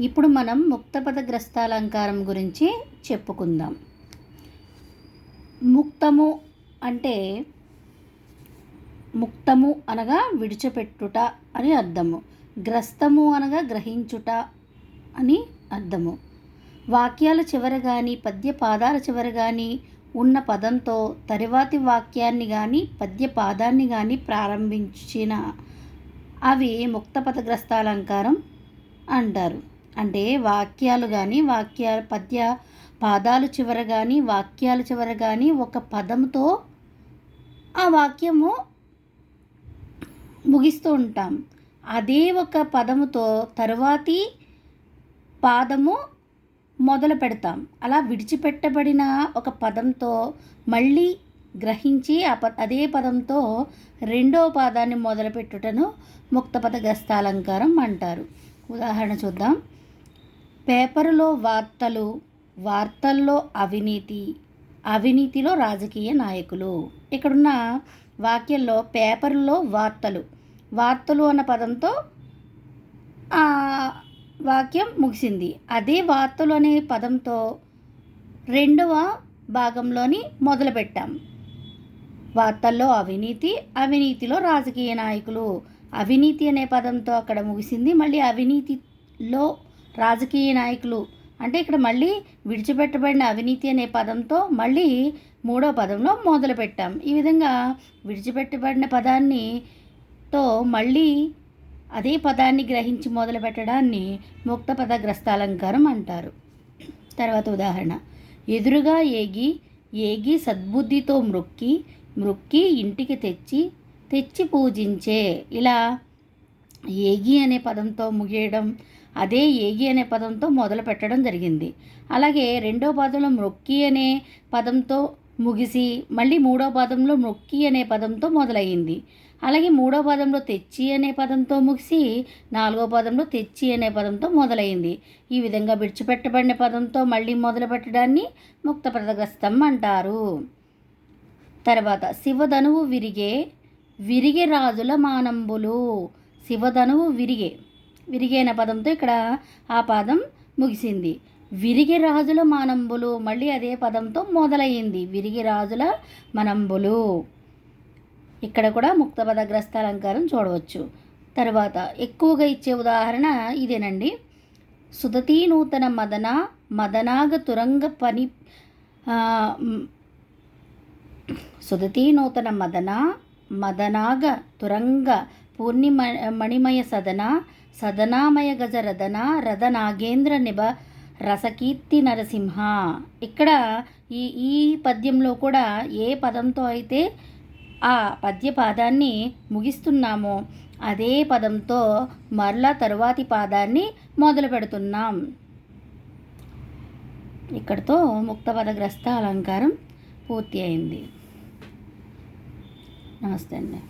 ఇప్పుడు మనం ముక్తపదగ్రస్త అలంకారం గురించి చెప్పుకుందాం. ముక్తము అంటే ముక్తము అనగా విడిచిపెట్టుట అని అర్థము. గ్రస్తము అనగా గ్రహించుట అని అర్థము. వాక్యాల చివర కానీ పద్య పాదాల చివర కానీ ఉన్న పదంతో తరువాతి వాక్యాన్ని కానీ పద్య పాదాన్ని కానీ ప్రారంభించిన అవి ముక్తపదగ్రస్త అలంకారం అంటారు. అంటే వాక్యాలు కానీ పద్య పాదాలు చివర కానీ వాక్యాల చివర కానీ ఒక పదంతో ఆ వాక్యము ముగిస్తూ ఉంటాం. అదే ఒక పదముతో తరువాతి పాదము మొదలు పెడతాం. అలా విడిచిపెట్టబడిన ఒక పదంతో మళ్ళీ గ్రహించి అదే పదంతో రెండవ పాదాన్ని మొదలుపెట్టుటను ముక్తపదగ్రస్త అలంకారం అంటారు. ఉదాహరణ చూద్దాం. పేపరులో వార్తలు, వార్తల్లో అవినీతి, అవినీతిలో రాజకీయ నాయకులు. ఇక్కడున్న వాక్యంలో పేపర్లో వార్తలు, వార్తలు అన్న పదంతో వాక్యం ముగిసింది. అదే వార్తలు అనే పదంతో రెండవ భాగంలోని మొదలుపెట్టాం. వార్తల్లో అవినీతి, అవినీతిలో రాజకీయ నాయకులు. అవినీతి అనే పదంతో అక్కడ ముగిసింది. మళ్ళీ అవినీతిలో రాజకీయ నాయకులు అంటే ఇక్కడ మళ్ళీ విడిచిపెట్టబడిన అవినీతి అనే పదంతో మళ్ళీ మూడో పదంలో మొదలుపెట్టాం. ఈ విధంగా విడిచిపెట్టబడిన పదాన్నితో మళ్ళీ అదే పదాన్ని గ్రహించి మొదలు పెట్టడాన్ని ముక్తపదగ్రస్త అలంకారం అంటారు. తర్వాత ఉదాహరణ. ఎదురుగా ఏగి, ఏగి సద్బుద్ధితో మ్రొక్కి, మ్రొక్కి ఇంటికి తెచ్చి పూజించే. ఇలా ఏగి అనే పదంతో ముగియడం, అదే ఏగి అనే పదంతో మొదలు పెట్టడం జరిగింది. అలాగే రెండో పదంలో మ్రొక్కి అనే పదంతో ముగిసి మళ్ళీ మూడో పదంలో మ్రొక్కి అనే పదంతో మొదలయ్యింది. అలాగే మూడో పదంలో తెచ్చి అనే పదంతో ముగిసి నాలుగో పదంలో తెచ్చి అనే పదంతో మొదలైంది. ఈ విధంగా విడిచిపెట్టబడిన పదంతో మళ్ళీ మొదలు పెట్టడాన్ని ముక్తపదగ్రస్తం అంటారు. తర్వాత శివధనువు విరిగే, విరిగే రాజుల మానంబులు. శివధనువు విరిగే, విరిగే అనే పదంతో ఇక్కడ ఆ పదం ముగిసింది. విరిగే రాజుల మానంబులు మళ్ళీ అదే పదంతో మొదలయ్యింది. విరిగే రాజుల మనంబులు. ఇక్కడ కూడా ముక్తపదగ్రస్త అలంకారం చూడవచ్చు. తర్వాత ఎక్కువగా ఇచ్చే ఉదాహరణ ఇదేనండి. సుదతీ నూతన మదన, మదనాగ తురంగ పని సుదతీ నూతన మదన, మదనాగ తురంగ మణిమయ సదన, సదనామయ గజ రదన, రథ నాగేంద్ర నిభ రసకీర్తి నరసింహ. ఇక్కడ ఈ పద్యంలో కూడా ఏ పదంతో అయితే ఆ పద్య పాదాన్ని ముగిస్తున్నామో అదే పదంతో మరలా తరువాతి పాదాన్ని మొదలు పెడుతున్నాం. ఇక్కడితో ముక్తపదగ్రస్త అలంకారం పూర్తి అయింది. నమస్తే అండి.